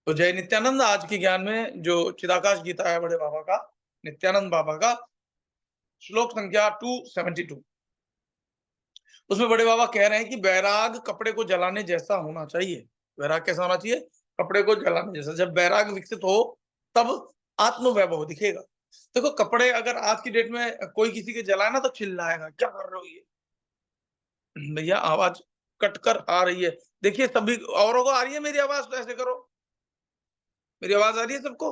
तो जय नित्यानंद। आज के ज्ञान में जो चिदाकाश गीता है बड़े बाबा का, नित्यानंद बाबा का, श्लोक संख्या 272, उसमें बड़े बाबा कह रहे हैं कि वैराग कपड़े को जलाने जैसा होना चाहिए। वैराग कैसा होना चाहिए? कपड़े को जलाने जैसा। जब वैराग विकसित हो तब आत्म वैभव दिखेगा। देखो, कपड़े अगर आज की डेट में कोई किसी के जलाए ना तो चिल्लाएगा, क्या कर रहे हो ये? भैया, आवाज कट कर आ रही है। देखिए, सभी औरों को आ रही है मेरी आवाज, तो ऐसे करो। मेरी आवाज आ रही है सबको?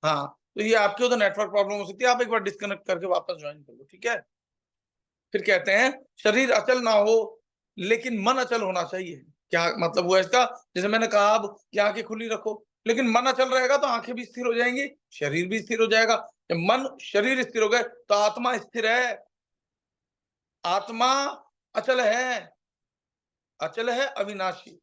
हाँ, तो ये आपके उधर नेटवर्क प्रॉब्लम हो सकती है। आप एक बार डिस्कनेक्ट करके वापस ज्वाइन कर लो, ठीक है? फिर कहते हैं शरीर अचल ना हो लेकिन मन अचल होना चाहिए। क्या मतलब हुआ इसका? जैसे मैंने कहा अब कि आंखें खुली रखो, लेकिन मन अचल रहेगा तो आंखें भी स्थिर हो जाएंगी, शरीर भी स्थिर हो जाएगा। जब मन शरीर स्थिर हो गए तो आत्मा स्थिर है। आत्मा अचल है, अचल है, अविनाशी।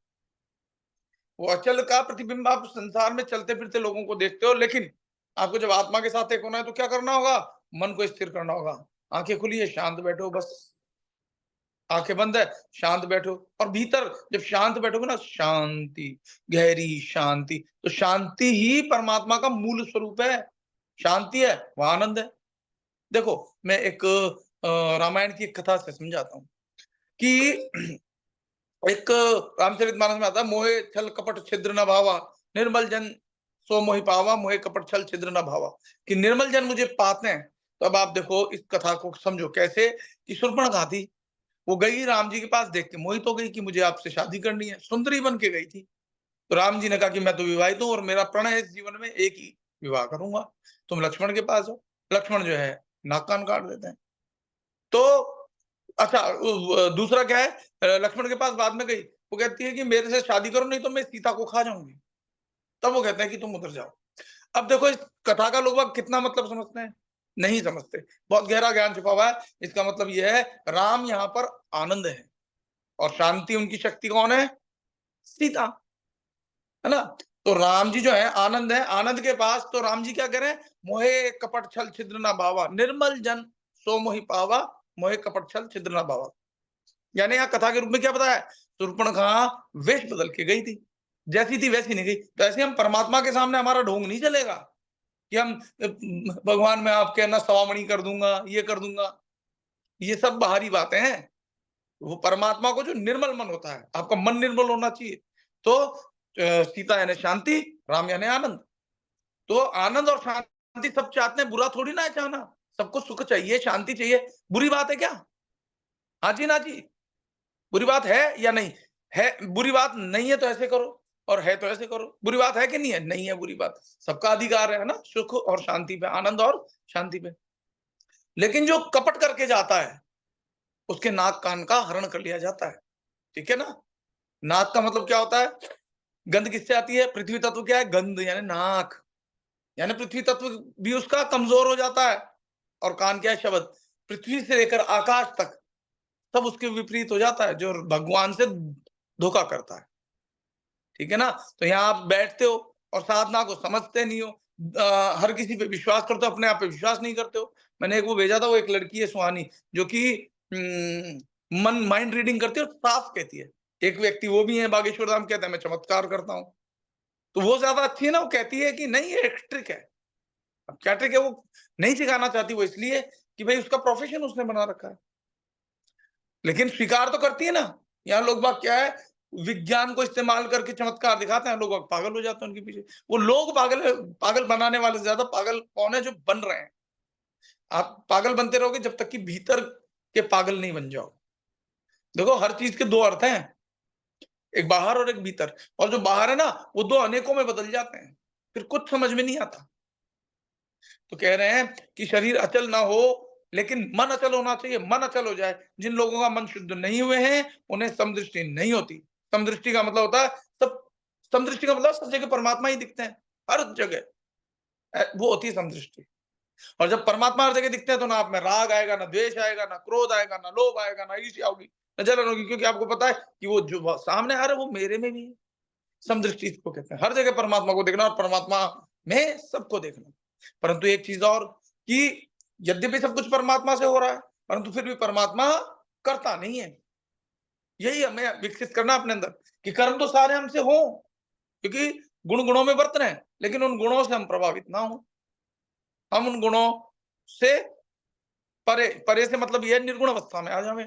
वो अचल का प्रतिबिंब आप संसार में चलते फिरते लोगों को देखते हो, लेकिन आपको जब आत्मा के साथ एक होना है तो क्या करना होगा? मन को स्थिर करना होगा। आंखें खुली है, शांत बैठो बस। आंखें बंद है, शांत बैठो। और भीतर जब शांत बैठोगे ना, शांति, गहरी शांति, तो शांति ही परमात्मा का मूल स्वरूप है। शांति है, वह आनंद है। देखो, मैं एक रामायण की एक कथा से समझाता हूँ कि एक रामचरितमानस में आता है, मोहे छल कपट छिद्र न भावा, निर्मल जन सो मोहि पावा, मोहे कपट छल छिद्र न भावा। कि निर्मल जन मुझे पाते हैं। तो अब आप देखो, इस कथा को समझो कैसे। कि शूर्पणखा थी, वो गई राम जी के पास, देख के मोहित हो गई कि मुझे आपसे शादी करनी है। सुंदरी बन के गई थी। तो राम जी ने कहा कि मैं तो विवाहित हूं और मेरा प्रण है इस जीवन में एक ही विवाह करूंगा, तुम लक्ष्मण के पास हो। लक्ष्मण जो है, नाक कान काट देते हैं। तो अच्छा, दूसरा क्या है, लक्ष्मण के पास बाद में गई, वो कहती है कि मेरे से शादी करो नहीं तो मैं सीता को खा जाऊंगी। तब वो कहते हैं कि तुम उधर जाओ। अब देखो, इस कथा का लोग बाग कितना मतलब समझते हैं? नहीं समझते। बहुत गहरा ज्ञान छुपा हुआ है। इसका मतलब यह है, राम यहाँ पर आनंद है और शांति उनकी शक्ति कौन है? सीता, है ना? तो राम जी जो है आनंद है, आनंद के पास। तो राम जी क्या कह रहे हैं? मोहे कपट छल छिद्र ना भावा, निर्मल जन सो मोहि पावा, मोहे कपट छल छिद्र ना भावा। यानी यहाँ कथा के रूप में क्या बताया? शूर्पणखा वेश बदल के गई थी, जैसी थी वैसी नहीं गई। तो ऐसे हम परमात्मा के सामने हमारा ढोंग नहीं चलेगा कि हम भगवान मैं आपके ना सवामणि कर दूंगा, ये कर दूंगा। ये सब बाहरी बातें हैं। वो परमात्मा को जो निर्मल मन होता है, आपका मन निर्मल होना चाहिए। तो सीता यानी शांति, राम यानी आनंद। तो आनंद और शांति सब चाहते हैं, बुरा थोड़ी ना है चाहना। सबको सुख चाहिए, शांति चाहिए। बुरी बात है क्या? हाँ जी ना जी। बुरी बात है या नहीं है? बुरी बात नहीं है तो ऐसे करो, और है तो ऐसे करो। बुरी बात है कि नहीं है? नहीं है बुरी बात। सबका अधिकार है ना, सुख और शांति पे, आनंद और शांति पे। लेकिन जो कपट करके जाता है, उसके नाक कान का हरण कर लिया जाता है। ठीक है ना? नाक का मतलब क्या होता है? गंध किससे आती है? पृथ्वी तत्व क्या है? गंध यानी नाक। यानी पृथ्वी तत्व भी उसका कमजोर हो जाता है। और कान क्या है? शब्द। पृथ्वी से लेकर आकाश तक सब उसके विपरीत हो जाता है, जो भगवान से धोखा करता है। ठीक है ना? तो यहाँ आप बैठते हो और साधना को समझते नहीं हो। हर किसी पे विश्वास करते हो, अपने आप पे विश्वास नहीं करते हो। मैंने एक वो भेजा था, वो एक लड़की है सुहानी, जो कि मन माइंड रीडिंग करती है और साफ कहती है। एक व्यक्ति वो भी है बागेश्वर धाम, कहता है मैं चमत्कार करता हूँ। तो वो ज्यादा अच्छी है ना, वो कहती है कि नहीं, ये एक ट्रिक है। अब क्या ट्रिक है? वो नहीं सिखाना चाहती, वो इसलिए कि भाई उसका प्रोफेशन उसने बना रखा है। लेकिन स्वीकार तो करती है ना। यहाँ लोग बाग क्या है, विज्ञान को इस्तेमाल करके चमत्कार दिखाते हैं, लोग बाग पागल हो जाते हैं उनके पीछे। वो लोग पागल है, पागल बनाने वाले से ज्यादा पागल कौन है? जो बन रहे हैं। आप पागल बनते रहोगे जब तक कि भीतर के पागल नहीं बन जाओ। देखो, हर चीज के दो अर्थ हैं, एक बाहर और एक भीतर। और जो बाहर है ना, वो दो अनेकों में बदल जाते हैं, फिर कुछ समझ में नहीं आता। तो कह रहे हैं कि शरीर अचल ना हो लेकिन मन अचल होना चाहिए। मन अचल हो जाए। जिन लोगों का मन शुद्ध नहीं हुए हैं, उन्हें समदृष्टि नहीं होती। समदृष्टि का मतलब होता है सब, समदृष्टि का मतलब सब जगह परमात्मा ही दिखते हैं, हर जगह। वो होती है समदृष्टि। और जब परमात्मा हर जगह दिखते हैं तो ना आप में राग आएगा, ना द्वेष आएगा, ना क्रोध आएगा, ना लोभ आएगा, ना ईर्ष्या होगी, ना जलन होगी, क्योंकि आपको पता है कि वो जो सामने आ रहा है वो मेरे में भी है। समदृष्टि इसको कहते हैं, हर जगह परमात्मा को देखना और परमात्मा में सबको देखना। परंतु एक चीज और, कि यद्यपि सब कुछ परमात्मा से हो रहा है, परंतु फिर भी परमात्मा करता नहीं है। यही हमें विकसित करना अपने अंदर, कि कर्म तो सारे हमसे हो, क्योंकि गुण गुणों में बरत रहे हैं, लेकिन उन गुणों से हम प्रभावित ना हो। हम उन गुणों से परे, परे से मतलब ये निर्गुण अवस्था में आ जावे।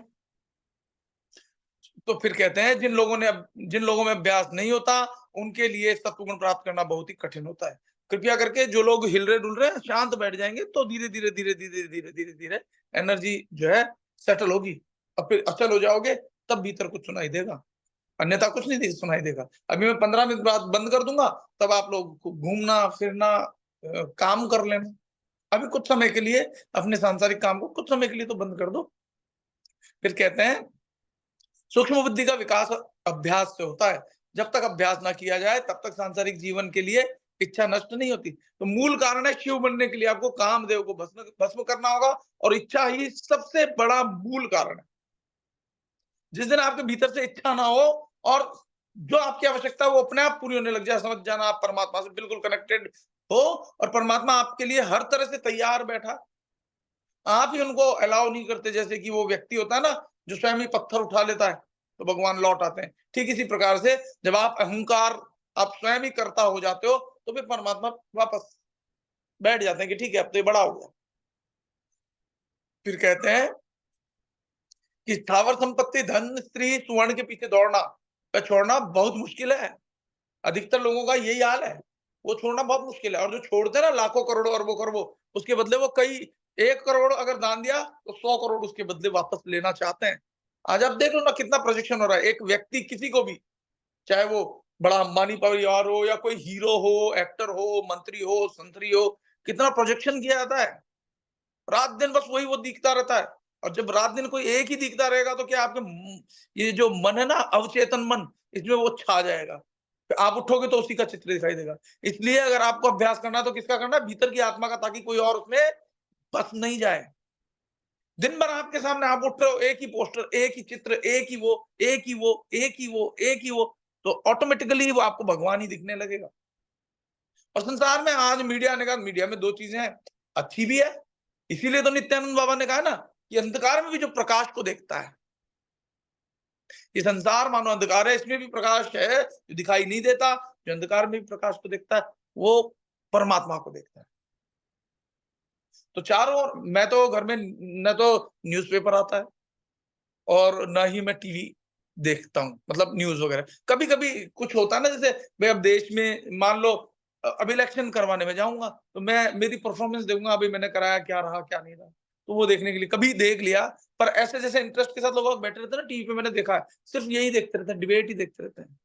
तो फिर कहते हैं जिन लोगों में अभ्यास नहीं होता, उनके लिए सत्वगुण प्राप्त करना बहुत ही कठिन होता है। कृपया करके जो लोग हिल रहे डुल रहे हैं, शांत बैठ जाएंगे तो धीरे धीरे धीरे धीरे धीरे धीरे धीरे एनर्जी जो है सेटल होगी। और फिर अचल हो जाओगे, तब भीतर कुछ सुनाई देगा, अन्यथा कुछ नहीं सुनाई देगा। अभी मैं 15 मिनट बाद बंद कर दूंगा, तब आप लोग घूमना फिरना काम कर लेना। अभी कुछ समय के लिए अपने सांसारिक काम को कुछ समय के लिए तो बंद कर दो। फिर कहते हैं सूक्ष्म बुद्धि का विकास अभ्यास से होता है। जब तक अभ्यास ना किया जाए, तब तक सांसारिक जीवन के लिए इच्छा नष्ट नहीं होती। तो मूल कारण है, शिव बनने के लिए आपको कामदेव को भस्म भस्म करना होगा, और इच्छा ही सबसे बड़ा मूल कारण है। जिस दिन आपके भीतर से इच्छा ना हो और जो आपकी आवश्यकता है वो अपने आप पूरी होने लग जाए, समझ जाना आप परमात्मा से बिल्कुल कनेक्टेड हो, और परमात्मा आपके लिए हर तरह से तैयार बैठा। आप ही उनको अलाउ नहीं करते। जैसे कि वो व्यक्ति होता है ना, जो स्वयं ही पत्थर उठा लेता है, तो भगवान लौट आते हैं। ठीक इसी प्रकार से जब आप स्वयं ही करता हो जाते हो, तो फिर परमात्मा वापस बैठ जाते हैं कि ठीक है, अब तो ये बड़ा हो गया। फिर कहते हैं कि स्थावर संपत्ति, धन, स्त्री, सुवर्ण के पीछे दौड़ना व छोड़ना बहुत मुश्किल है। अधिकतर लोगों का यही हाल है, वो छोड़ना बहुत मुश्किल है। और जो छोड़ते हैं ना लाखों करोड़ों अरबों खरबों, उसके बदले वो कई 1 करोड़ अगर दान दिया, तो 100 करोड़ उसके बदले वापस लेना चाहते हैं। आज आप देख लो ना, कितना प्रोजेक्शन हो रहा है। एक व्यक्ति किसी को भी, चाहे वो बड़ा अंबानी परिवार हो या कोई हीरो हो, एक्टर हो, मंत्री हो, संतरी हो, कितना प्रोजेक्शन किया जाता है। रात दिन बस वही वो दिखता रहता है। और जब रात दिन कोई एक ही दिखता रहेगा, तो क्या आपके ये जो मन है ना, अवचेतन मन, इसमें वो छा जाएगा। फिर आप उठोगे तो उसी का चित्र दिखाई देगा। इसलिए अगर आपको अभ्यास करना है, तो किसका करना है? भीतर की आत्मा का, ताकि कोई और उसमें बस नहीं जाए। दिन भर आपके सामने आप उठ रहे हो, एक ही पोस्टर, एक ही चित्र, एक ही वो, एक ही वो, एक ही वो, एक ही वो, तो ऑटोमेटिकली वो आपको भगवान ही दिखने लगेगा। और संसार में आज मीडिया ने कहा, मीडिया में 2 चीजें हैं, अच्छी भी है। इसीलिए तो नित्यानंद बाबा ने कहा ना, कि अंधकार में भी जो प्रकाश को देखता है, ये संसार मानो अंधकार है, इसमें भी प्रकाश है जो दिखाई नहीं देता। जो अंधकार में भी प्रकाश को देखता है, वो परमात्मा को देखता है। तो चारों ओर, मैं तो घर में न तो न्यूज़पेपर आता है, और ना ही मैं टीवी देखता हूँ, मतलब न्यूज़ वगैरह। कभी-कभी कुछ होता है ना, जैसे मैं अब देश में मान लो अब इलेक्शन करवाने में जाऊँगा, तो मैं मेरी परफॉर्मेंस देखूँगा, अभी मैंने कराया, क्या रहा, क्या नहीं रहा। तो वो देखने के लिए कभी देख लिया, पर ऐसे जैसे इंटरेस्ट के साथ लोग बैठे रहते हैं ना टीवी पे, मैंने देखा है, सिर्फ यही देखते रहते हैं, डिबेट ही देखते रहते हैं।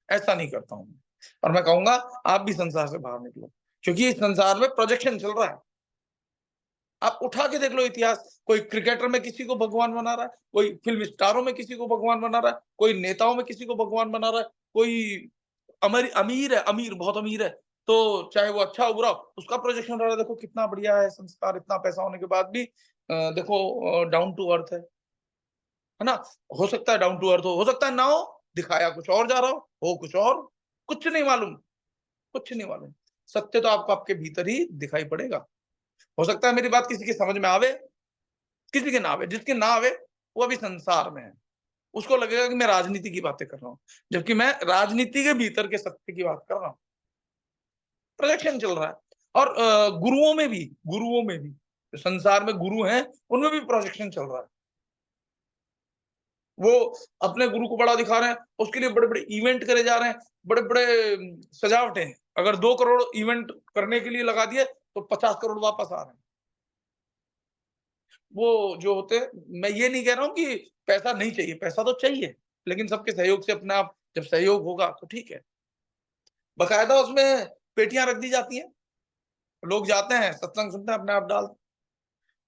ऐसा नहीं करता हूँ मैं। और मैं कहूँगा, आप भी संसार से बाहर निकलो, क्योंकि इस संसार में प्रोजेक्शन चल रहा है। आप उठा के देख लो इतिहास, कोई क्रिकेटर में किसी को भगवान बना रहा है, कोई फ़िल्म स्टारों में किसी को भगवान बना रहा है, कोई नेताओं में किसी को भगवान बना रहा है, कोई अमीर है, अमीर बहुत अमीर है, तो चाहे वो अच्छा हो बुरा हो, उसका प्रोजेक्शन रहा है, देखो कितना बढ़िया है संस्कार, इतना पैसा होने के बाद भी देखो डाउन टू अर्थ है ना? हो सकता है डाउन टू अर्थ हो सकता है ना हो, दिखाया कुछ और जा रहा हो कुछ और, कुछ नहीं मालूम, कुछ नहीं मालूम। सत्य तो आपको आपके भीतर ही दिखाई पड़ेगा। हो सकता है मेरी बात किसी की समझ में आवे, किसी के ना आवे, जिसके ना आवे वो अभी संसार में है। उसको लगेगा कि मैं राजनीति की बातें कर रहा हूँ, जबकि मैं राजनीति के भीतर के सत्य की बात कर रहा हूँ। प्रोजेक्शन चल रहा है। और गुरुओं में भी जो संसार में गुरु हैं, उनमें भी प्रोजेक्शन चल रहा है। वो अपने गुरु को बड़ा दिखा रहे हैं, उसके लिए बड़े-बड़े इवेंट करे जा रहे हैं, बड़े-बड़े सजावटें हैं। अगर 2 करोड़ इवेंट करने के लिए लगा दिए, तो 50 करोड़ वापस आ रहे हैं। वो जो होते हैं, मैं ये नहीं कह रहा हूँ कि पैसा नहीं चाहिए, पैसा तो चाहिए, लेकिन सबके सहयोग से अपने आप जब सहयोग होगा तो ठीक है। बाकायदा उसमें पेटियाँ रख दी जाती हैं, लोग जाते हैं, सत्संग सुनते हैं, अपने आप डाल।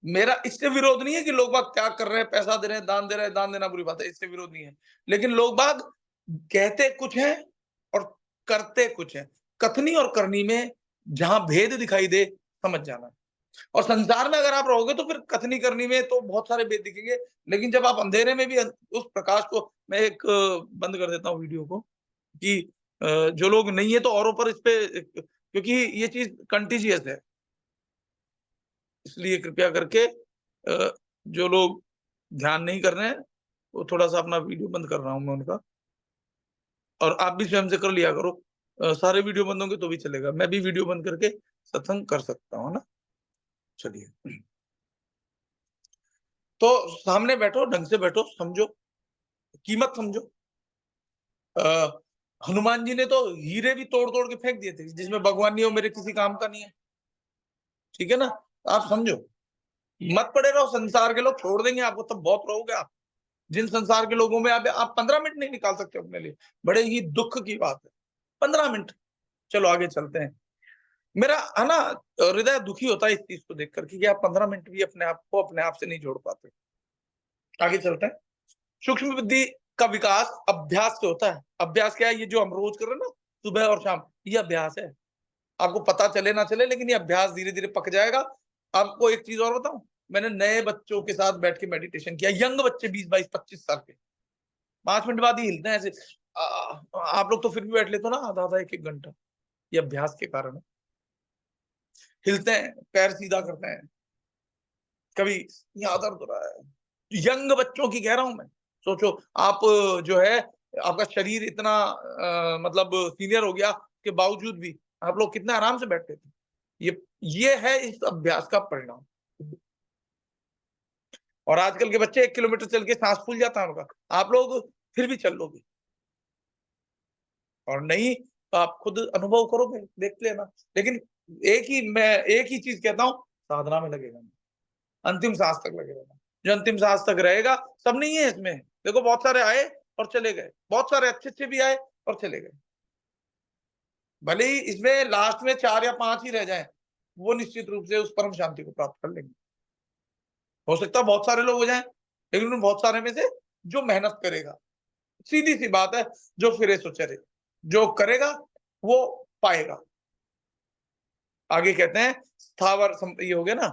मेरा इससे विरोध नहीं है कि लोग बाग त्याग कर रहे हैं, पैसा दे रहे हैं, दान दे रहे हैं, दान देना बुरी बात है, इससे विरोध नहीं है। लेकिन लोग बाग कहते कुछ हैं और करते कुछ हैं। कथनी और करनी में जहाँ भेद दिखाई दे, समझ जाना। और संसार में अगर आप रहोगे, तो फिर कथनी करनी में तो बहुत सारे भेद दिखेंगे, लेकिन जब आप अंधेरे में भी उस प्रकाश को, मैं एक बंद कर देता हूँ वीडियो को, कि जो लोग नहीं है तो औरों पर इस पे, क्योंकि ये चीज़ कंटीजियस है। इसलिए कृपया करके जो लोग ध्यान नहीं कर रहे हैं, वो थोड़ा-सा अपना वीडियो बंद कर रहा हूँ मैं उनका, और आप भी स्वयं से कर लिया करो। सारे वीडियो बंद होंगे तो भी चलेगा, मैं भी वीडियो बंद करके सत्संग कर सकता हूँ ना। चलिए, तो सामने बैठो, ढंग से बैठो, समझो, कीमत समझो। हनुमान जी ने तो हीरे भी तोड़ तोड़ के फेंक दिए थे, जिसमें भगवान नहीं हो मेरे किसी काम का नहीं है। ठीक है ना, आप समझो, मत पड़े रहो, संसार के लोग छोड़ देंगे आपको, तब बहुत रहोगे आप। जिन संसार के लोगों में आप 15 मिनट नहीं निकाल सकते अपने लिए, बड़े ही दुख की बात है। 15 मिनट। चलो आगे चलते हैं। मेरा है ना, हृदय दुखी होता है इस चीज को देख करके कि आप 15 मिनट भी अपने आप को अपने आप से नहीं जोड़ पाते। आगे चलते हैं। सूक्ष्म बुद्धि का विकास अभ्यास से होता है। अभ्यास क्या है? ये जो हम रोज कर रहे हैं ना, सुबह और शाम, ये अभ्यास है। आपको पता चले ना चले, लेकिन ये अभ्यास धीरे धीरे पक जाएगा। आपको एक चीज और बताऊं, मैंने नए बच्चों के साथ बैठ के मेडिटेशन किया, यंग बच्चे 20, 22, 25 साल के, 5 मिनट बाद ही हिलते हैं ऐसे। आप लोग तो फिर भी बैठ लेते हो ना आधा आधा, एक एक घंटा। ये अभ्यास के कारण है। हिलते हैं, पैर सीधा करते हैं, कभी यहाँ दर्द हो रहा है। यंग बच्चों की कह रहा हूं मैं। सोचो, आप जो है, आपका शरीर इतना मतलब सीनियर हो गया के बावजूद भी आप लोग कितने आराम से बैठते थे। ये है इस अभ्यास का परिणाम। और आजकल के बच्चे 1 किलोमीटर चल के सांस फूल जाता है उनका, आप लोग फिर भी चल लोगे। और नहीं तो आप खुद अनुभव करोगे, देख लेना। लेकिन एक ही चीज कहता हूँ, साधना में लगेगा, अंतिम सांस तक लगे रहना। जो अंतिम सांस तक रहेगा, सब नहीं है इसमें। देखो, बहुत सारे आए और चले गए, बहुत सारे अच्छे अच्छे भी आए और चले गए। भले ही इसमें लास्ट में 4 या 5 ही रह जाएं, वो निश्चित रूप से उस परम शांति को प्राप्त कर लेंगे। हो सकता है बहुत सारे लोग हो जाएं, लेकिन उन बहुत सारे में से जो मेहनत करेगा, सीधी सी बात है, जो फिरे सो चरे, जो करेगा वो पाएगा। आगे कहते हैं स्थावर ये हो गया ना,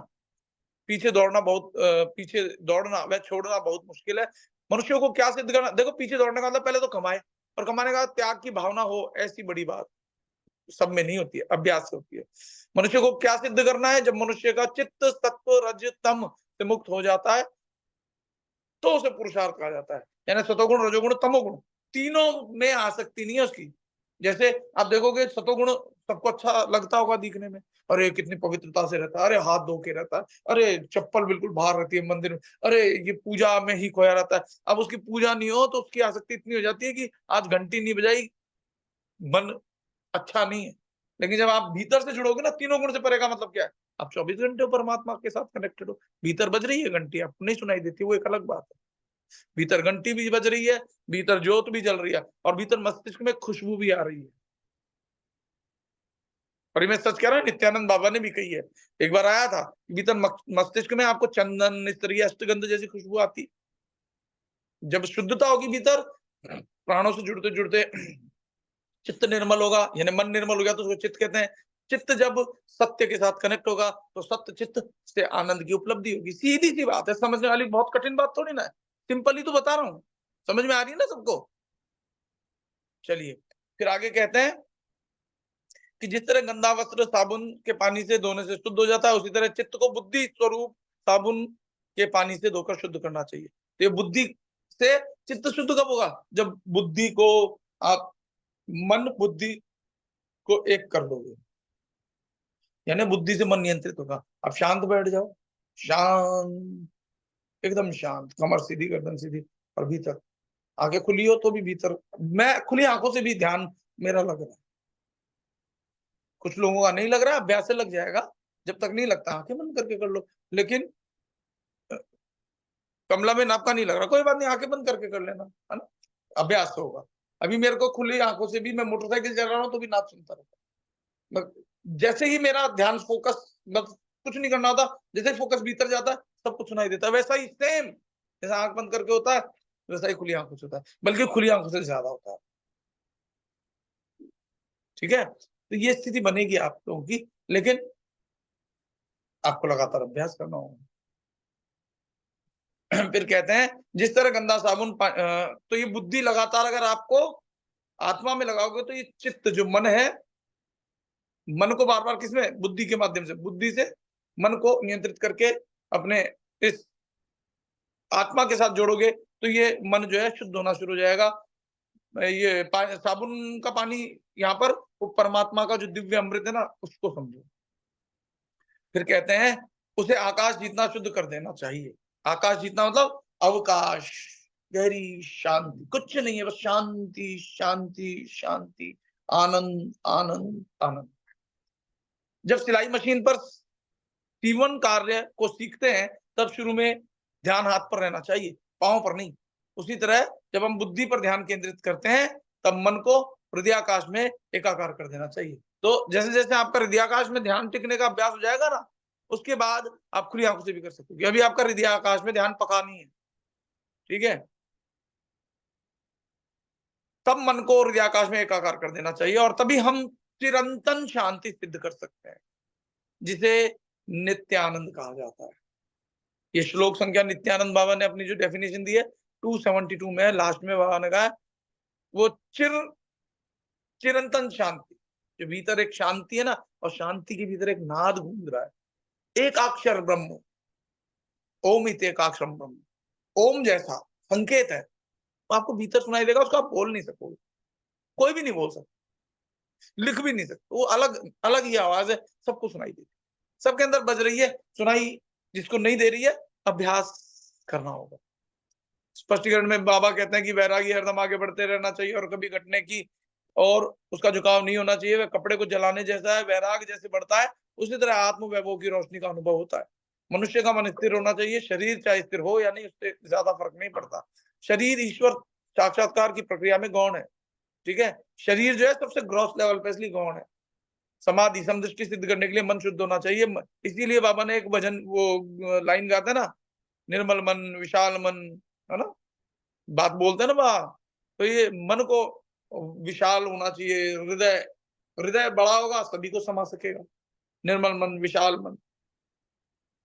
पीछे दौड़ना बहुत पीछे दौड़ना व छोड़ना बहुत मुश्किल है। मनुष्यों को क्या सिद्ध करना? देखो, पीछे दौड़ने का मतलब पहले तो कमाए, और कमाने का त्याग की भावना हो, ऐसी बड़ी बात सब में नहीं होती है, अभ्यास से होती है। मनुष्य को क्या सिद्ध करना है? जब मनुष्य का चित्त सत्व रज तम से मुक्त हो जाता है, तो उसे पुरुषार्थ कहा जाता है। यानी सतोगुण, रजोगुण, तमोगुण, तीनों में आसक्ति नहीं है उसकी। जैसे आप देखोगे, सतोगुण सबको अच्छा लगता होगा दिखने में, अरे कितनी पवित्रता से रहता है, अरे हाथ धो के रहता है, अरे चप्पल बिल्कुल बाहर रहती है मंदिर में, अरे ये पूजा में ही खोया रहता है। अब उसकी पूजा नहीं हो तो उसकी आसक्ति इतनी हो जाती है कि आज घंटी नहीं बजाई, मन अच्छा नहीं है। लेकिन जब आप भीतर से जुड़ोगे ना, तीनों गुण से परे का मतलब क्या है? आप 24 घंटे परमात्मा के साथ कनेक्टेड हो। भीतर बज रही है घंटी, आपको नहीं सुनाई देती, वो एक अलग बात है। भीतर घंटी भी बज रही है, भीतर ज्योत भी जल रही है, और भीतर मस्तिष्क में खुशबू भी आ रही है। और ये मैं सच कह रहा हूँ, नित्यानंद बाबा ने भी कही है। एक बार आया था, भीतर मस्तिष्क में आपको चंदन, निस्त्री, अष्टगंध जैसी खुशबू आती। जब शुद्धता होगी भीतर, प्राणों से जुड़ते जुड़ते चित्त निर्मल होगा, यानी मन निर्मल हो गया तो उसको चित्त कहते हैं। चित्त जब सत्य के साथ कनेक्ट होगा तो सत्य चित्त से आनंद की उपलब्धि होगी। सीधी सी बात है, समझने वाली बहुत कठिन बात थोड़ी ना है, सिंपल ही तो बता रहा हूँ। समझ में आ रही है ना सबको? चलिए, फिर आगे कहते हैं कि जिस तरह गंदा वस्त्र साबुन के पानी से धोने से शुद्ध हो जाता है, उसी तरह चित्त को बुद्धि स्वरूप साबुन के पानी से धोकर शुद्ध करना चाहिए। तो ये बुद्धि से चित्त शुद्ध कब होगा? जब बुद्धि को आप मन बुद्धि को एक कर दोगे, यानी बुद्धि से मन नियंत्रित होगा। अब शांत बैठ जाओ, शांत, एकदम शांत, कमर सीधी, गर्दन सीधी, और भीतर आंखें खुली हो तो भी भीतर। मैं खुली आंखों से भी ध्यान मेरा लग रहा है, कुछ लोगों का नहीं लग रहा है, अभ्यास से लग जाएगा। जब तक नहीं लगता आंखें बंद करके कर लो। लेकिन कमला में आपका नहीं लग रहा, कोई बात नहीं, आंखें बंद करके कर लेना, है ना, अभ्यास से होगा। अभी मेरे को खुली आंखों से भी, मैं मोटरसाइकिल चला रहा हूँ तो भी नाच सुनता रहता। जैसे ही मेरा ध्यान फोकस, बस कुछ नहीं करना होता, जैसे फोकस भीतर जाता है सब कुछ सुनाई देता है। वैसा ही सेम, जैसा आंख बंद करके होता है, वैसा ही खुली आंखों से होता है, बल्कि खुली आंखों से ज्यादा होता है। ठीक है, तो ये स्थिति बनेगी आप लोगों की, लेकिन आपको लगातार अभ्यास करना होगा। फिर कहते हैं जिस तरह गंदा साबुन तो ये बुद्धि लगातार अगर आपको आत्मा में लगाओगे तो ये चित्त जो मन है, मन को बार बार किसमें? बुद्धि के माध्यम से, बुद्धि से मन को नियंत्रित करके अपने इस आत्मा के साथ जोड़ोगे तो ये मन जो है शुद्ध होना शुरू हो जाएगा। ये साबुन का पानी यहाँ पर वो परमात्मा का जो दिव्य अमृत है ना, उसको समझो। फिर कहते हैं उसे आकाश जितना शुद्ध कर देना चाहिए। आकाश जितना मतलब अवकाश, गहरी शांति, कुछ नहीं है, बस शांति शांति शांति, आनंद आनंद आनंद। जब सिलाई मशीन पर सीवन कार्य को सीखते हैं तब शुरू में ध्यान हाथ पर रहना चाहिए, पांव पर नहीं। उसी तरह जब हम बुद्धि पर ध्यान केंद्रित करते हैं तब मन को हृदयाकाश में एकाकार कर देना चाहिए। तो जैसे जैसे आपका हृदयाकाश में ध्यान टिकने का अभ्यास हो जाएगा ना, उसके बाद आप खुली आंखों से भी कर सकते हो। अभी आपका हृदयाकाश में ध्यान पका नहीं है, ठीक है, तब मन को हृदयाकाश में एकाकार कर देना चाहिए और तभी हम चिरंतन शांति सिद्ध कर सकते हैं, जिसे नित्यानंद कहा जाता है। ये श्लोक संख्या नित्यानंद बाबा ने अपनी जो डेफिनेशन दी है 272 में, लास्ट में बाबा ने कहा है, वो चिरंतन शांति, जो भीतर एक शांति है ना, और शांति के भीतर एक नाद गूंज रहा है, एक अक्षर ब्रह्म, ओम इत एकाक्षरम ब्रह्म। ओम जैसा संकेत है, तो आपको भीतर सुनाई देगा, उसको आप बोल नहीं सकोगे, कोई भी नहीं बोल सकता, लिख भी नहीं सकते, वो अलग अलग ही आवाज है, सबको सुनाई देती, सबके अंदर बज रही है, सुनाई जिसको नहीं दे रही है, अभ्यास करना होगा। स्पष्टीकरण में बाबा कहते हैं कि वैरागी हरदम आगे बढ़ते रहना चाहिए और कभी घटने की और उसका झुकाव नहीं होना चाहिए। वह कपड़े को जलाने जैसा है, वैराग जैसे बढ़ता है उसी तरह आत्म वैभव की रोशनी का अनुभव होता है। मनुष्य का मन स्थिर होना चाहिए, शरीर चाहे स्थिर हो या नहीं उससे ज्यादा फर्क नहीं पड़ता। शरीर ईश्वर साक्षात्कार की प्रक्रिया में गौण है, ठीक है, शरीर जो है सबसे ग्रॉस लेवल पे इसलिए गौण है। समाधि समदृष्टि सिद्ध करने के लिए मन शुद्ध होना चाहिए, इसीलिए बाबा ने एक भजन वो लाइन गाते ना, निर्मल मन विशाल मन, है ना, बात बोलते हैं ना बा, तो ये मन को विशाल होना चाहिए, हृदय हृदय बड़ा होगा सभी को समा सकेगा। निर्मल मन विशाल मन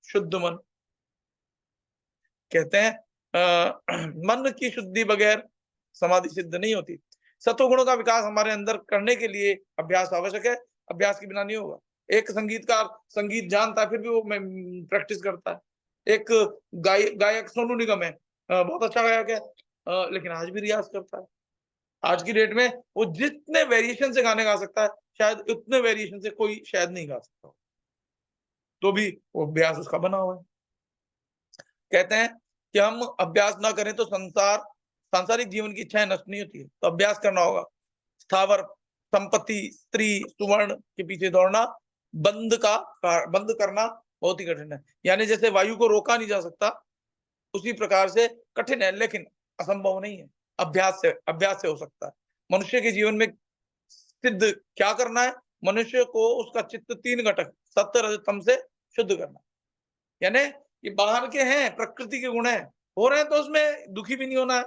शुद्ध मन। कहते हैं मन की शुद्धि बगैर समाधि सिद्ध नहीं होती। सत्वगुणों का विकास हमारे अंदर करने के लिए अभ्यास आवश्यक है, अभ्यास के बिना नहीं होगा। एक संगीतकार संगीत जानता है फिर भी वो प्रैक्टिस करता है। एक गायक सोनू निगम है, बहुत अच्छा गायक है, लेकिन आज भी रियाज करता है। आज की डेट में वो जितने वेरिएशन से गाने गा सकता है, शायद उतने वेरिएशन से कोई शायद नहीं गा सकता, तो भी वो अभ्यास उसका बना हुआ है। कहते हैं कि हम अभ्यास ना करें तो सांसारिक जीवन की इच्छाएं नष्ट नहीं होती है, तो अभ्यास करना होगा। स्थावर संपत्ति स्त्री सुवर्ण के पीछे दौड़ना बंद करना बहुत ही कठिन है। यानी जैसे वायु को रोका नहीं जा सकता उसी प्रकार से कठिन है, लेकिन असंभव नहीं है, अभ्यास से हो सकता है। मनुष्य के जीवन में सिद्ध क्या करना है, मनुष्य को उसका चित्त 3 घटक सत्व रज तम से शुद्ध करना। यानी ये बाहर के हैं, प्रकृति के गुण हैं, हो रहे हैं तो उसमें दुखी भी नहीं होना है।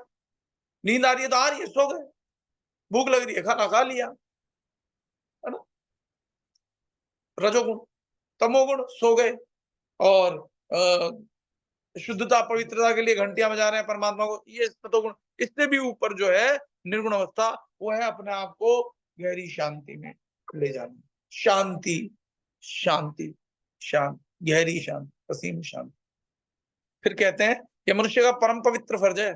नींद आ रही है तो आ रही है, सो गए, भूख लग रही है खाना खा लिया, है ना, रजोगुण तमोगुण सो गए, और शुद्धता पवित्रता के लिए घंटियां बजा रहे हैं परमात्मा को, ये सतोगुण। इससे भी ऊपर जो है निर्गुण अवस्था, वो है अपने आप को गहरी शांति में ले जाना। शांति शांति शांति, गहरी शांति, असीम शांति। फिर कहते हैं ये मनुष्य का परम पवित्र फर्ज है,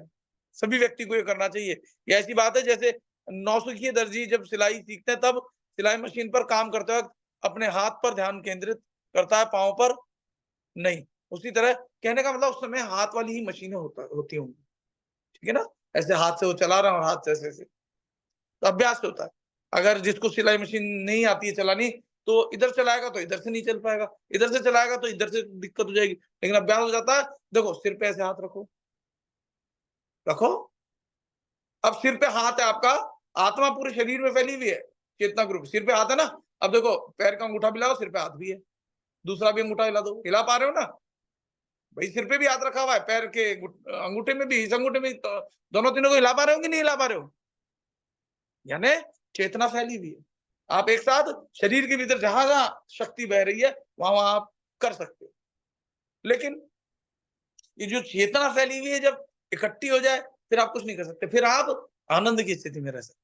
सभी व्यक्ति को ये करना चाहिए। ये ऐसी बात है जैसे नौसिखिए दर्जी जब सिलाई सीखते हैं तब सिलाई मशीन पर काम करते वक्त अपने हाथ पर ध्यान केंद्रित करता है, पांव पर नहीं। उसी तरह कहने का मतलब उस समय हाथ वाली ही मशीनें होती होंगी, ठीक है ना, ऐसे हाथ से वो चला रहा है और हाथ से ऐसे ऐसे, तो अभ्यास से होता है। अगर जिसको सिलाई मशीन नहीं आती है चलानी, तो इधर चलाएगा तो इधर से नहीं चल पाएगा, इधर से चलाएगा तो इधर से दिक्कत हो जाएगी, लेकिन अभ्यास हो जाता है। देखो सिर पे ऐसे हाथ रखो, रखो, अब सिर पे हाथ है आपका, आत्मा पूरे शरीर में फैली हुई है, चेतना ग्रुप सिर पे हाथ है ना। अब देखो पैर का अंगूठा भी लगाओ, सिर पे हाथ भी है, दूसरा भी अंगूठा हिला दो, हिला पा रहे हो ना भाई, सिर पे भी हाथ रखा हुआ है, पैर के अंगूठे में भी, इस अंगूठे में तो, दोनों तीनों को हिला पा रहे हो कि नहीं हिला पा रहे हो, यानी चेतना फैली हुई है। आप एक साथ शरीर के भीतर जहां जहां शक्ति बह रही है वहां वहां आप कर सकते हो, लेकिन ये जो चेतना फैली हुई है जब इकट्ठी हो जाए फिर आप कुछ नहीं कर सकते, फिर आप आनंद की स्थिति में रह सकते।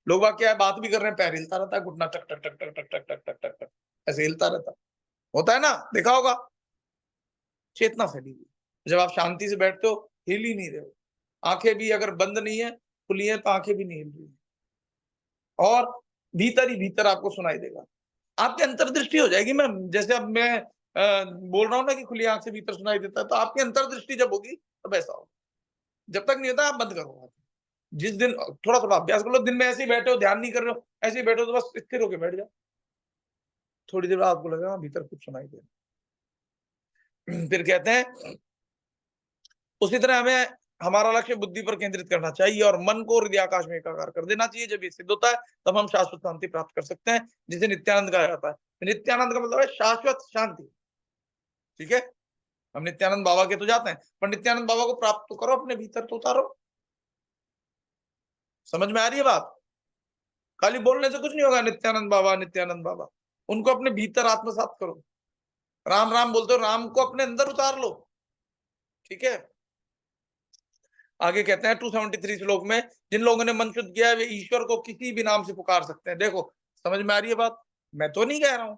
लोग बाग क्या है, बात भी कर रहे हैं, पैर हिलता रहता है, घुटना टक टक टक टक टक टक टक टक टक टक ऐसे हिलता रहता होता है ना, देखा होगा, चेतना फैली हुई। जब आप शांति से बैठते हो हिल ही नहीं रहे हो, आंखें भी अगर बंद नहीं है, खुली है तो आंखें भी नहीं हिल रही है, और भीतर ही भीतर आपको सुनाई देगा। आपकी अंतर्दृष्टि हो जाएगी। मैं जैसे अब मैं बोल रहा हूँ ना कि खुली आंख से भीतर सुनाई देता है, तो आपकी अंतर्दृष्टि जब होगी तब ऐसा होगा। जब तक नहीं होता आप बंद करो आँखें। जिस दिन थोड़ा थोड़ा अभ्यास कर लो, दिन में ऐसे ही बैठे हो, ध्यान नहीं कर रहे हो, ऐसे ही बैठे हो, तो बस स्थिर होके बैठ जाओ। थोड़ी देर बाद आपको लगेगा भीतर कुछ सुनाई दे रहा है। फिर कहते हैं उसी तरह हमें हमारा लक्ष्य बुद्धि पर केंद्रित करना चाहिए और मन को हृदयाकाश में एकाकार कर देना चाहिए। जब ये सिद्ध होता है तब हम शाश्वत शांति प्राप्त कर सकते हैं, जिसे नित्यानंद कहा जाता है। नित्यानंद का मतलब है शाश्वत शांति। ठीक है, हम नित्यानंद बाबा के तो जाते हैं, पर नित्यानंद बाबा को प्राप्त तो करो, अपने भीतर तो उतारो। समझ में आ रही है बात? खाली बोलने से कुछ नहीं होगा, नित्यानंद बाबा नित्यानंद बाबा। उनको अपने भीतर आत्मसात करो। राम राम बोलते हो, राम को अपने अंदर उतार लो। ठीक है, आगे कहते हैं 273 श्लोक में, जिन लोगों ने मन शुद्ध किया है वे ईश्वर को किसी भी नाम से पुकार सकते हैं। देखो, समझ में आ रही है बात? मैं तो नहीं कह रहा हूं,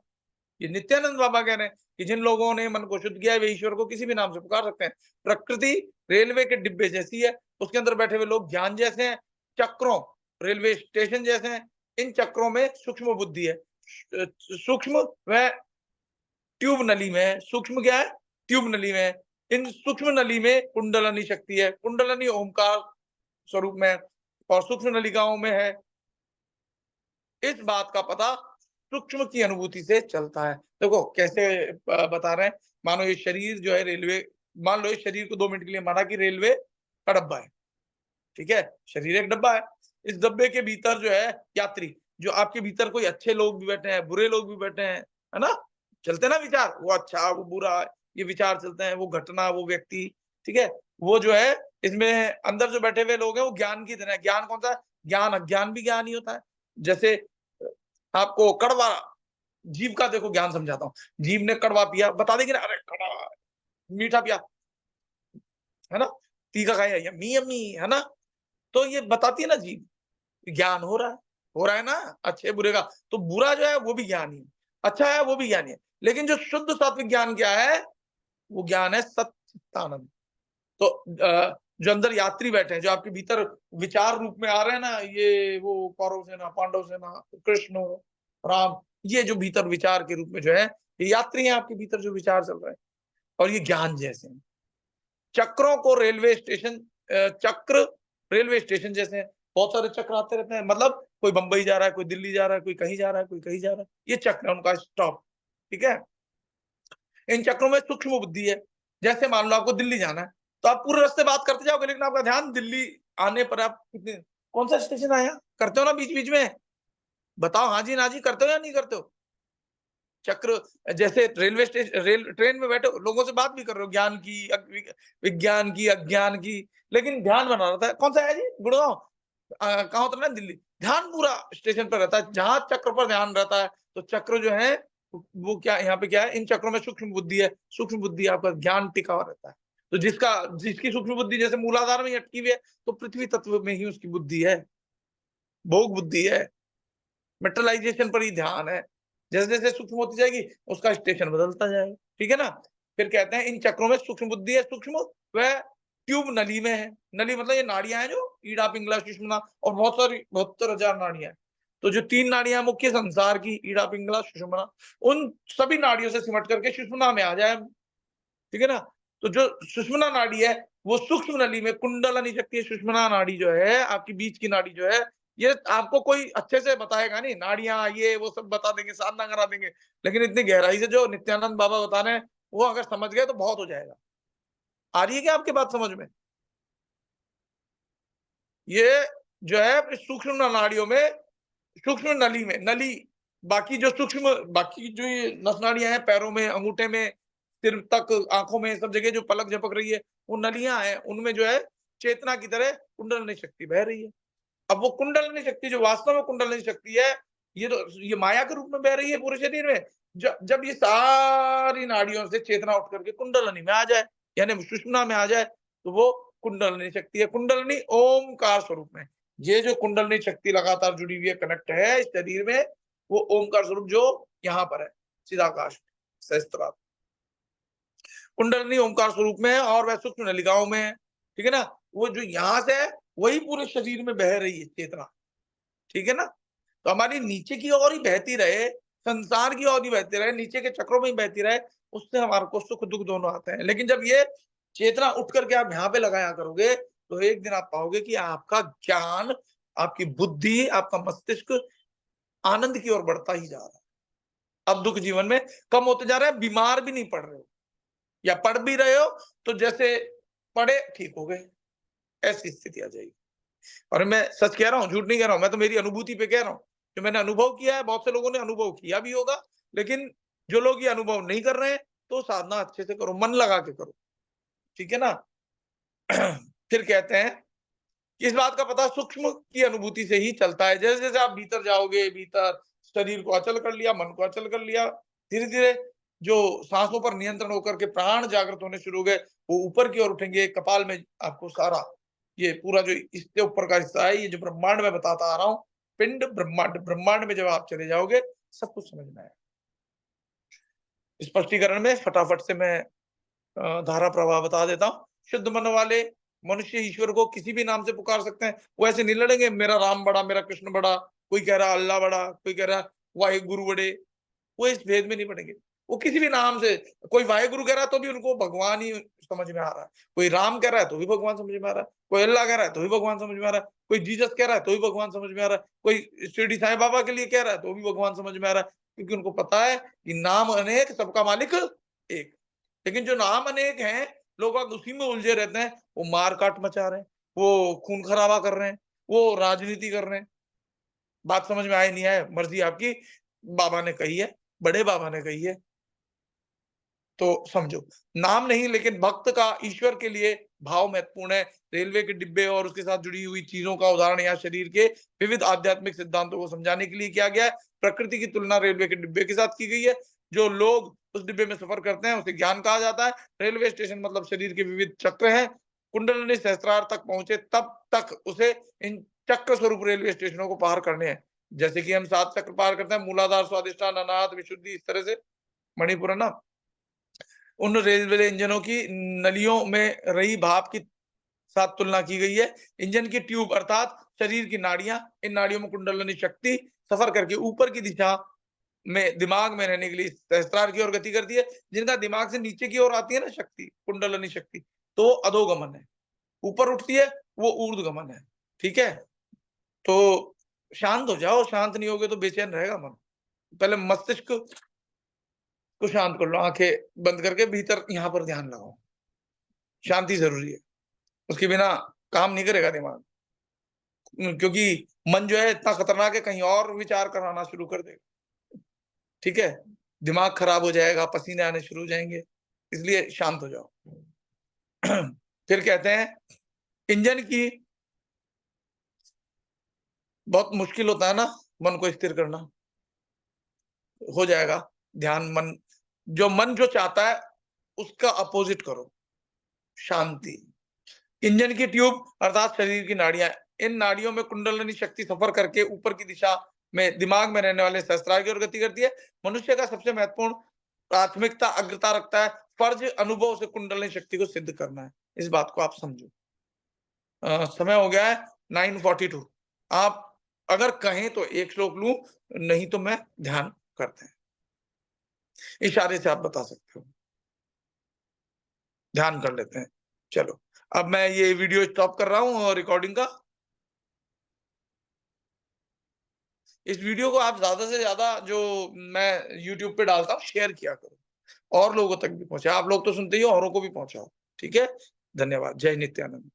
ये नित्यानंद बाबा कह रहे हैं कि जिन लोगों ने मन को शुद्ध किया है वे ईश्वर को किसी भी नाम से पुकार सकते हैं। प्रकृति रेलवे के डिब्बे जैसी है, उसके अंदर बैठे हुए लोग ज्ञान जैसे हैं, चक्रों रेलवे स्टेशन जैसे हैं। इन चक्रों में सूक्ष्म बुद्धि है। सूक्ष्म वह ट्यूब नली में है। सूक्ष्म क्या है? ट्यूब नली में है। इन सूक्ष्म नली में कुंडलनी शक्ति है। कुंडलनी ओमकार स्वरूप में है और सूक्ष्म नलिकाओं में है। इस बात का पता सूक्ष्म की अनुभूति से चलता है। देखो कैसे बता रहे हैं। मानो ये शरीर जो है रेलवे, मान लो इस शरीर को 2 मिनट के लिए माना कि रेलवे का डब्बा है। ठीक है, शरीर एक डब्बा है। इस डब्बे के भीतर जो है यात्री, जो आपके भीतर कोई अच्छे लोग भी बैठे हैं, बुरे लोग भी बैठे हैं, है ना? चलते ना विचार, वो अच्छा वो बुरा, ये विचार चलते हैं, वो घटना वो व्यक्ति। ठीक है, वो जो है इसमें अंदर जो बैठे हुए लोग हैं वो ज्ञान की तरह। ज्ञान कौन सा? ज्ञान अज्ञान भी ज्ञान ही होता है। जैसे आपको कड़वा जीभ का देखो ज्ञान समझाता हूँ। जीभ ने कड़वा पिया, बता देगी ना, अरे कड़वा। मीठा पिया, है ना, तीखा खाया, यम्मी यम्मी, है ना? तो ये बताती है ना जीभ, ज्ञान हो रहा है ना अच्छे बुरे का। तो बुरा जो है वो भी ज्ञान ही है, अच्छा है वो भी ज्ञान ही है। लेकिन जो शुद्ध सात्विक ज्ञान क्या है? वो ज्ञान है सच्चिदानंद। तो जो अंदर यात्री बैठे हैं, जो आपके भीतर विचार रूप में आ रहे हैं ना, ये वो कौरव सेना, पांडव सेना, कृष्ण, राम, ये जो भीतर विचार के रूप में जो है, ये यात्री हैं आपके भीतर जो विचार चल रहे हैं, और ये ज्ञान जैसे हैं। चक्रों को रेलवे स्टेशन, चक्र रेलवे स्टेशन जैसे हैं। बहुत सारे चक्र आते रहते हैं, मतलब कोई बंबई जा रहा है, कोई दिल्ली जा रहा है, कोई कहीं जा रहा है, कोई कहीं जा रहा है। ये चक्र है उनका स्टॉप। ठीक है, इन चक्रों में सूक्ष्म बुद्धि है। जैसे मान लो आपको दिल्ली जाना है, तो आप पूरे रास्ते बात करते जाओगे, लेकिन आपका ध्यान दिल्ली आने पर आप कितने, कौन सा स्टेशन आया, करते हो ना बीच बीच में, बताओ हाँ जी ना जी, करते हो या नहीं करते हो? चक्र जैसे रेलवे स्टेशन, रेल ट्रेन में बैठे हो, लोगों से बात भी कर रहे हो, ज्ञान की, विज्ञान की, अज्ञान की, लेकिन ध्यान बना रहता है। कौन सा है जी? गुड़गांव। कहाँ उतरना है? दिल्ली। ध्यान पूरा स्टेशन पर रहता है। जहां चक्र पर ध्यान रहता है, तो चक्र जो है वो क्या, यहाँ पे क्या है, इन चक्रों में सूक्ष्म बुद्धि है। सूक्ष्म बुद्धि आपका ज्ञान टिका हुआ रहता है। तो जिसकी सूक्ष्म बुद्धि जैसे मूलाधार में ही अटकी हुई है, तो पृथ्वी तत्व में ही उसकी बुद्धि है, भोग बुद्धि है, मेटलाइजेशन पर ही ध्यान है। जैसे-जैसे सूक्ष्म होती जाएगी, उसका स्टेशन बदलता जाएगा। ठीक है ना? फिर कहते हैं इन चक्रों में सूक्ष्म बुद्धि है। सूक्ष्म वह ट्यूब नली में है। नली मतलब ये नाड़ियाँ हैं जो ईड़ा, पिंगला, सुषुम्ना, और बहुत सारी 72,000 नाड़ियाँ हैं। तो जो 3 नाड़ियाँ मुख्य संसार की, ईड़ा, पिंगला, सुषुम्ना, उन सभी नाड़ियों से सिमट करके सुषुम्ना में आ जाए। ठीक है ना? तो जो सुषुम्ना नाड़ी है, वो सूक्ष्म नली में कुंडलनी शक्ति है। सुषुम्ना नाड़ी जो है, आपकी बीच की नाड़ी जो है, ये आपको कोई अच्छे से बताएगा नहीं। नाड़ियाँ ये वो सब बता देंगे, साधना करा देंगे, लेकिन इतनी गहराई से जो नित्यानंद बाबा बता रहे हैं, वो अगर समझ गए तो बहुत हो जाएगा। आ रही है क्या आपकी बात समझ में? ये जो है सूक्ष्म नाड़ियों में, सूक्ष्म नली में, नली, बाकी जो सूक्ष्म, बाकी जो ये नस नाड़ियां हैं पैरों में, अंगूठे में, सिर तक, आंखों में, सब जगह जो पलक झपक रही है, वो नलियां हैं, उनमें जो है चेतना की तरह कुंडलनी शक्ति बह रही है। अब वो कुंडलनी शक्ति जो वास्तव में कुंडलनी शक्ति है, ये तो ये माया के रूप में बह रही है पूरे शरीर में। जब ये सारी नाड़ियों से चेतना उठ करके कुंडलनी में आ जाए, यानी सुषुम्ना में आ जाए, तो वो कुंडलनी शक्ति है। कुंडलनी ओमकार स्वरूप में, ये जो कुंडलनी शक्ति लगातार जुड़ी हुई है, कनेक्ट है इस शरीर में, वो ओमकार स्वरूप जो यहाँ पर है चिदाकाश सहस्त्रार। कुंडलनी ओमकार स्वरूप में है और वह सूक्ष्म नलिकाओं में है। ठीक है ना? वो जो यहाँ से है वही पूरे शरीर में बह रही है चेतना, ठीक है ना? तो हमारी नीचे की ओर ही बहती रहे, संसार की ओर ही बहती रहे, नीचे के चक्रों में ही बहती रहे, उससे हमारे को सुख दुख दोनों आते हैं। लेकिन जब ये चेतना उठ करके आप यहाँ पे लगाया करोगे, तो एक दिन आप पाओगे कि आपका ज्ञान, आपकी बुद्धि, आपका मस्तिष्क आनंद की ओर बढ़ता ही जा रहा है। अब दुख जीवन में कम होते जा रहे हैं, बीमार भी नहीं पड़ रहे हो, या पढ़ भी रहे हो तो जैसे पढ़े ठीक हो गए, ऐसी स्थिति आ जाएगी। और मैं सच कह रहा हूँ, झूठ नहीं कह रहा हूँ, मैं तो मेरी अनुभूति पे कह रहा हूँ, जो मैंने अनुभव किया है, बहुत से लोगों ने अनुभव किया भी होगा, लेकिन जो लोग ये अनुभव नहीं कर रहे हैं, तो साधना अच्छे से करो, मन लगा के करो, ठीक है ना? फिर कहते हैं कि इस बात का पता सूक्ष्म की अनुभूति से ही चलता है। जैसे जैसे आप भीतर जाओगे, भीतर शरीर को अचल कर लिया, मन को अचल कर लिया, धीरे धीरे जो सांसों पर नियंत्रण होकर के प्राण जागृत होने शुरू हो गए, वो ऊपर की ओर उठेंगे। कपाल में आपको सारा ये पूरा जो इसके ऊपर का हिस्सा है, ये जो ब्रह्मांड में बताता आ रहा हूँ, पिंड ब्रह्मांड, ब्रह्मांड में जब आप चले जाओगे, सब कुछ समझ में आएगा। स्पष्टीकरण में फटाफट से मैं धारा प्रवाह बता देता हूँ। शुद्ध मन वाले मनुष्य ईश्वर को किसी भी नाम से पुकार सकते हैं। वो ऐसे नहीं लड़ेंगे, मेरा राम बड़ा, मेरा कृष्ण बड़ा, कोई कह रहा अल्लाह बड़ा, कोई कह रहा वाहे गुरु बड़े। वो इस भेद में नहीं पड़ेंगे। वो किसी भी नाम से, कोई वाहे गुरु कह रहा है तो भी उनको भगवान ही समझ में आ रहा है। कोई राम कह रहा है तो भी भगवान समझ में आ रहा है। कोई अल्लाह कह रहा है तो भी भगवान समझ में आ रहा है। कोई जीसस कह रहा है तो भी भगवान समझ में आ रहा है। कोई शिरडी साईं बाबा के लिए कह रहा है तो भी भगवान समझ में आ रहा है। क्योंकि उनको पता है कि नाम अनेक, सबका मालिक एक। लेकिन जो नाम अनेक हैं, लोग अब उसी में उलझे रहते हैं। वो मार-काट मचा रहे हैं, वो खून-खराबा कर रहे हैं, वो राजनीति कर रहे हैं। बात समझ में आए नहीं आए, मर्ज़ी आपकी। बाबा ने कही है, बड़े बाबा ने कही है, तो समझो। नाम नहीं, लेकिन भक्त का ईश्वर के लिए भाव महत्वपूर्ण है। रेलवे के डिब्बे और उसके साथ जुड़ी हुई चीज़ों का उदाहरण यहाँ शरीर के विविध आध्यात्मिक सिद्धांतों को समझाने के लिए किया गया है। प्रकृति की तुलना रेलवे के डिब्बे के साथ की गई है। जो लोग उस डिब्बे में सफ़र करते हैं, उसे ज्ञान कहा जाता है। रेलवे स्टेशन मतलब शरीर के विविध चक्र हैं। कुंडलिनी सहस्त्रार तक पहुँचे तब तक उसे इन चक्र स्वरूप रेलवे स्टेशनों को पार करने हैं। जैसे कि हम 7 चक्र पार करते हैं, मूलाधार, स्वादिष्टान, अनाहत, विशुद्धि, इस तरह से। मणिपुर है ना? उन रेलवे इंजनों की नलियों में रही भाप की साथ तुलना की गई है। इंजन की ट्यूब अर्थात शरीर की नाड़ियां, इन नाड़ियों में कुंडलिनी शक्ति सफर करके ऊपर की दिशा में दिमाग में रहने के लिए सहस्त्रार की ओर गति करती है। जिनका दिमाग से नीचे की ओर आती है ना शक्ति, कुंडलिनी शक्ति, तो वो अधोगमन है। ऊपर उठती है, वो ऊर्ध्वगमन है। ठीक है? तो शांत हो जाओ, शांत नहीं होगे तो बेचैन रहेगा मन। पहले मस्तिष्क को शांत कर लो, आंखें बंद करके भीतर यहाँ पर ध्यान लगाओ। शांति ज़रूरी है, उसके बिना काम नहीं करेगा दिमाग। क्योंकि मन जो है इतना खतरनाक है, कहीं और विचार कराना शुरू कर देगा, ठीक है? दिमाग खराब हो जाएगा, पसीने आने शुरू हो जाएँगे, इसलिए शांत हो जाओ। फिर कहते हैं इंजन की बहुत मुश्किल होता है ना मन को स्थिर करना, हो जाएगा। ध्यान मन जो चाहता है उसका अपोज़िट करो, शांति। इंजन की ट्यूब अर्थात शरीर की नाड़ियां, इन नाड़ियों में कुंडलिनी शक्ति सफर करके ऊपर की दिशा में दिमाग में रहने वाले सहस्त्रार की ओर गति करती है। मनुष्य का सबसे महत्वपूर्ण प्राथमिकता अग्रता रखता है, फर्ज अनुभव से कुंडलिनी शक्ति को सिद्ध करना है। इस बात को आप समझो। समय हो गया है 9:42। आप अगर कहें तो एक श्लोक लूं, नहीं तो मैं ध्यान करते हैं। इशारे से आप बता सकते हो, ध्यान कर लेते हैं। चलो, अब मैं ये वीडियो स्टॉप कर रहा हूँ रिकॉर्डिंग का। इस वीडियो को आप ज़्यादा से ज़्यादा जो मैं यूट्यूब पे डालता हूँ शेयर किया करो, और लोगों तक भी पहुँचाओ। आप लोग तो सुनते ही हो, औरों को भी पहुँचाओ, ठीक है? धन्यवाद। जय नित्यानंद।